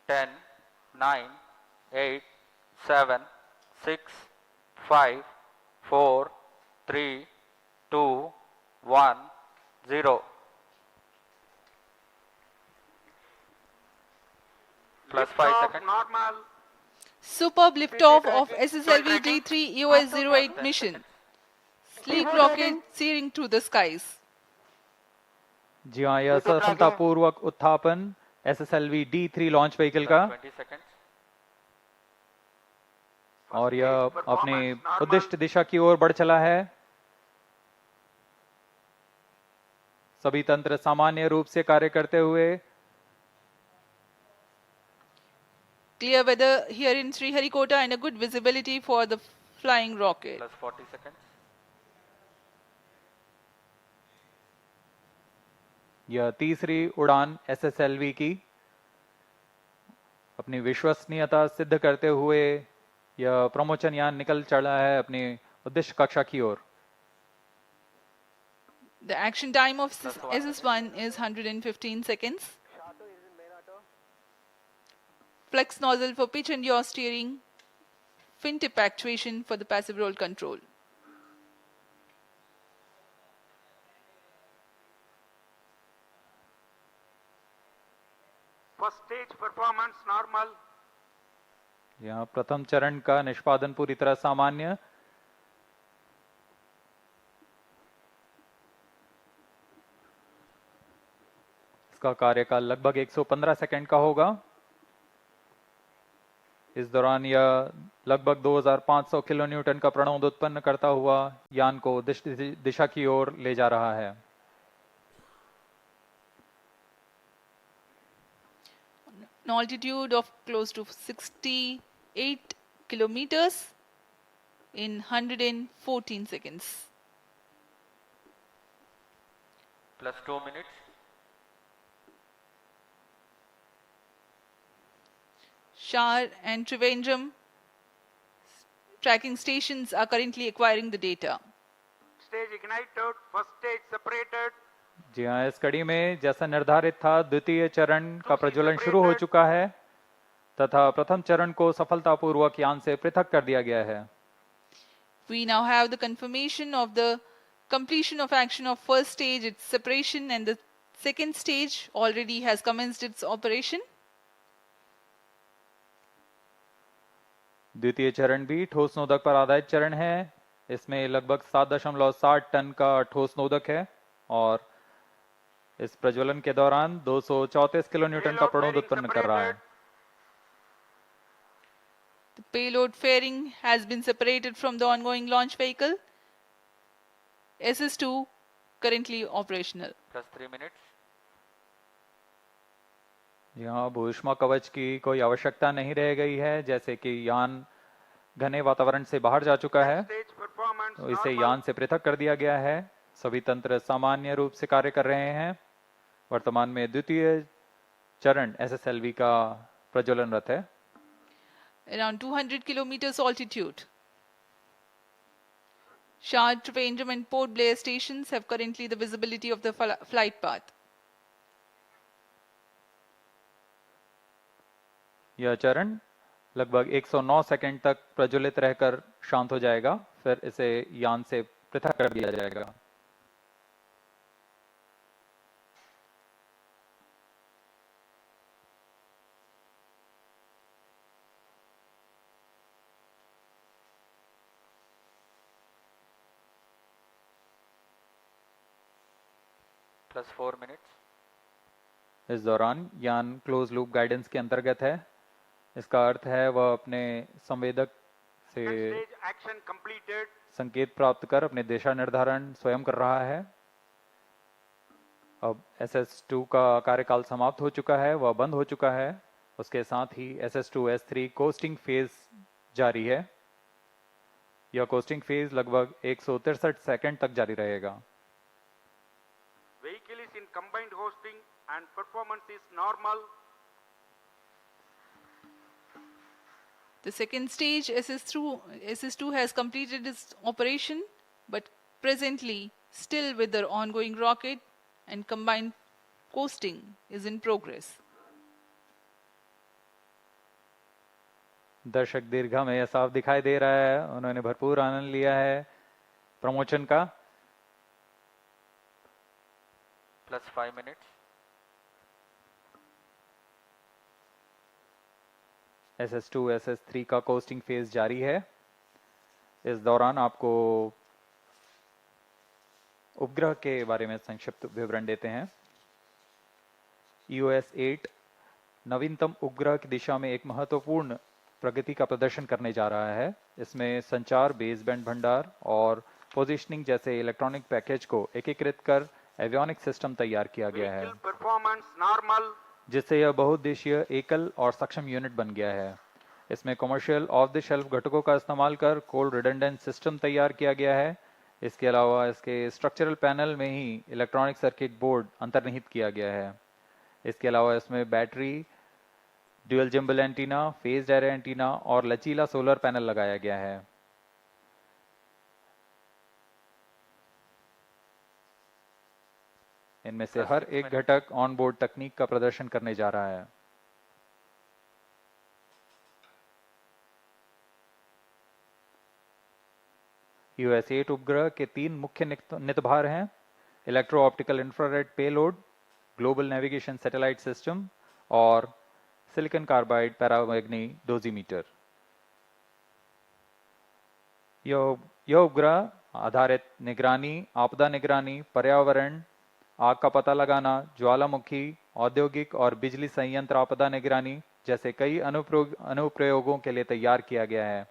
10, 9, 8, 7, 6, 5, 4, 3, 2, 1, 0. Plus 5 seconds. Normal. Superb liftoff of SSLV D3 EOS-08 mission. Sleek rocket searing through the skies. जी हाँ, यह सफलतापूर्वक उत्थापन SSLV D3 launch vehicle का 20 seconds. और यह अपने उद्दिष्ट दिशा की ओर बढ़ चला है। सभी तंत्र सामान्य रूप से कार्य करते हुए। Clear weather here in Sriharikota and a good visibility for the flying rocket. Plus 40 seconds. यह तीसरी उड़ान SSLV की अपनी विश्वसनीयता सिद्ध करते हुए यह प्रमोचन यान निकल चला है अपनी उद्देश्य कक्षा की ओर। The action time of SS1 is 115 seconds. Flex nozzle for pitch and yaw steering. Fin tip actuation for the passive roll control. First stage performance normal. यहाँ प्रथम चरण का निष्पादन पूरी तरह सामान्य। इसका कार्यकाल लगभग 115 सेकंड का होगा। इस दौरान यह लगभग 2500 किलो न्यूटन का प्रणोद उत्पन्न करता हुआ यान को दिशा की ओर ले जा रहा है। An altitude of close to 68 kilometers in 114 seconds. Plus 2 minutes. Shar and Trivandrum tracking stations are currently acquiring the data. Stage ignited, first stage separated. जी हाँ, इस कड़ी में जैसा निर्धारित था द्वितीय चरण का प्रज्वलन शुरू हो चुका है तथा प्रथम चरण को सफलतापूर्वक यान से पृथक कर दिया गया है। We now have the confirmation of the completion of action of first stage, its separation, and the second stage already has commenced its operation. द्वितीय चरण भी ठोस नोदक पर आधारित चरण है। इसमें लगभग 7.7 टन का ठोस नोदक है और इस प्रज्वलन के दौरान 234 किलो न्यूटन का प्रणोद उत्पन्न कर रहा है। The payload fairing has been separated from the ongoing launch vehicle. SS2 currently operational. Plus 3 minutes. यहाँ भूष्मा कवच की कोई आवश्यकता नहीं रह गई है, जैसे कि यान घने वातावरण से बाहर जा चुका है तो इसे यान से पृथक कर दिया गया है। सभी तंत्र सामान्य रूप से कार्य कर रहे हैं। वर्तमान में द्वितीय चरण SSLV का प्रज्वलनरत है। Around 200 kilometers altitude. Shard, Trivandrum and Port Blair stations have currently the visibility of the flight path. यह चरण लगभग 109 सेकंड तक प्रज्वलित रहकर शांत हो जाएगा, फिर इसे यान से पृथक कर दिया जाएगा। Plus 4 minutes. इस दौरान यान क्लोज लूप गाइडेंस के अंतर्गत है। इसका अर्थ है वह अपने संवेदक से संकेत प्राप्त कर अपने दिशा निर्धारण स्वयं कर रहा है। अब SS2 का कार्यकाल समाप्त हो चुका है, वह बंद हो चुका है। उसके साथ ही SS2 S3 कोस्टिंग फेज जारी है। यह कोस्टिंग फेज लगभग 163 सेकंड तक जारी रहेगा। Vehicle is in combined hosting and performance is normal. The second stage SS2 has completed its operation, but presently still with the ongoing rocket and combined coasting is in progress. दर्शक दीर्घा में यह साफ दिखाई दे रहा है, उन्होंने भरपूर आनंद लिया है प्रमोशन का। plus 5 minutes, SS2 SS3 का कोस्टिंग फेज जारी है। इस दौरान आपको उपग्रह के बारे में संक्षिप्त विवरण देते हैं। EOS 8 नवीनतम उपग्रह की दिशा में एक महत्वपूर्ण प्रगति का प्रदर्शन करने जा रहा है। इसमें संचार, बेसबैंड भंडार और पोजीशनिंग जैसे इलेक्ट्रॉनिक पैकेज को एकीकृत कर एवियोनिक सिस्टम तैयार किया गया है, vehicle performance normal, जिससे यह बहुउद्देशीय एकल और सक्षम यूनिट बन गया है। इसमें कमर्शियल ऑफ द शेल्फ घटकों का इस्तेमाल कर कोल्ड रिडंडेंट सिस्टम तैयार किया गया है। इसके अलावा इसके स्ट्रक्चरल पैनल में ही इलेक्ट्रॉनिक सर्किट बोर्ड अंतर्निहित किया गया है। इसके अलावा इसमें battery, dual gimbal antenna, phased array antenna और लचीला सोलर पैनल लगाया गया है। इनमें से हर एक घटक ऑन बोर्ड तकनीक का प्रदर्शन करने जा रहा है। EOS 8 उपग्रह के 3 मुख्य नितभार हैं: electro optical infrared payload, global navigation satellite system और सिलिकॉन कार्बाइड पैरामैग्नी डोजीमीटर। यह उपग्रह आधारित निगरानी, आपदा निगरानी, पर्यावरण, आग का पता लगाना, ज्वालामुखी, औद्योगिक और बिजली संयंत्र आपदा निगरानी जैसे कई अनुप्रयोगों के लिए तैयार किया गया है।